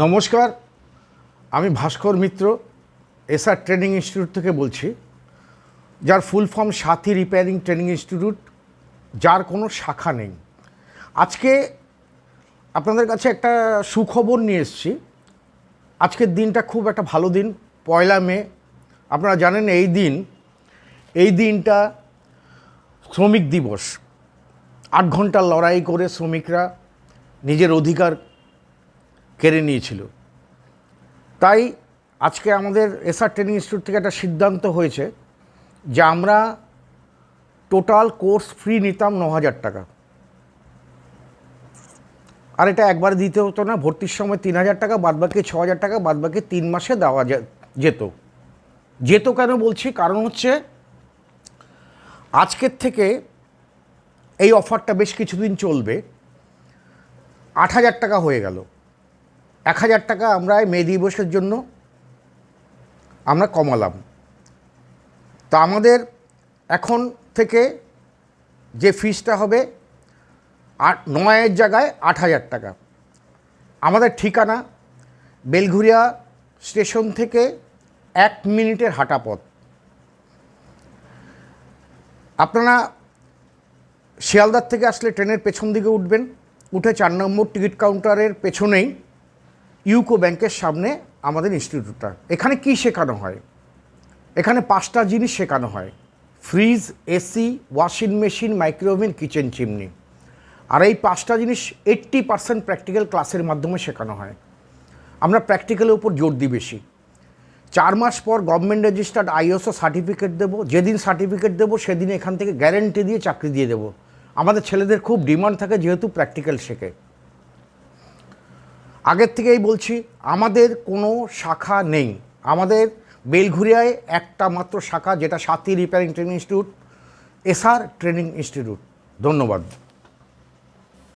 নমস্কার, আমি ভাস্কর মিত্র SR training institute থেকে বলছি, যার ফুল ফর্ম সাথী রিপেয়ারিং ট্রেনিং ইনস্টিটিউট, যার কোনো শাখা নেই। আজকে আপনাদের কাছে একটা সুখবর নিয়ে এসেছি। আজকের দিনটা খুব একটা ভালো দিন, 1 মে। আপনারা জানেন এই দিনটা শ্রমিক দিবস। 8 ঘন্টার লড়াই করে শ্রমিকরা নিজের অধিকার কেড়ে নিয়েছিল। তাই আজকে আমাদের এসআর ট্রেনিং ইনস্টিটিউট থেকে একটা সিদ্ধান্ত হয়েছে যে আমরা টোটাল কোর্স ফ্রি নিতাম 9,000 টাকা। আর এটা একবার দিতে হতো না, ভর্তির সময় 3,000 টাকা, বাদবাকি 6,000 টাকা, বাদবাকি 3 মাসে দেওয়া যেত। কেন বলছি, কারণ হচ্ছে আজকের থেকে এই অফারটা বেশ কিছুদিন চলবে। 8,000 টাকা হয়ে গেল। 1,000 টাকা আমরা মে দিবসের জন্য আমরা কমালাম। তা আমাদের এখন থেকে যে ফিসটা হবে 9,000 জায়গায় 8,000 টাকা। আমাদের ঠিকানা বেলঘুরিয়া স্টেশন থেকে 1 মিনিটের হাঁটা পথ। আপনারা শিয়ালদার থেকে আসলে ট্রেনের পেছন দিকে উঠবেন, উঠে 4 নম্বর টিকিট কাউন্টারের পেছনেই ইউকো ব্যাংকের সামনে আমাদের ইনস্টিটিউটটা। এখানে কি শেখানো হয়? এখানে 5টা জিনিস শেখানো হয়: fridge, AC, washing machine, micro oven, kitchen chimney. আর এই 5টা জিনিস 80% প্র্যাকটিক্যাল ক্লাসের মাধ্যমে শেখানো হয়। আমরা প্র্যাকটিক্যালের উপর জোর দিই বেশি। 4 মাস পর গভর্নমেন্ট রেজিস্টার্ড আইএসও সার্টিফিকেট দেবো। যেদিন সার্টিফিকেট দেবো সেদিন এখান থেকে গ্যারেন্টি দিয়ে চাকরি দিয়ে দেবো। আমাদের ছেলেদের খুব ডিমান্ড থাকে, যেহেতু প্র্যাকটিক্যাল শেখে। আগের থেকেই বলছি, আমাদের কোনো শাখা নেই। আমাদের বেলঘুরিয়ায় একটা মাত্র শাখা, যেটা সাথী repairing training institute, SR training institute. ধন্যবাদ।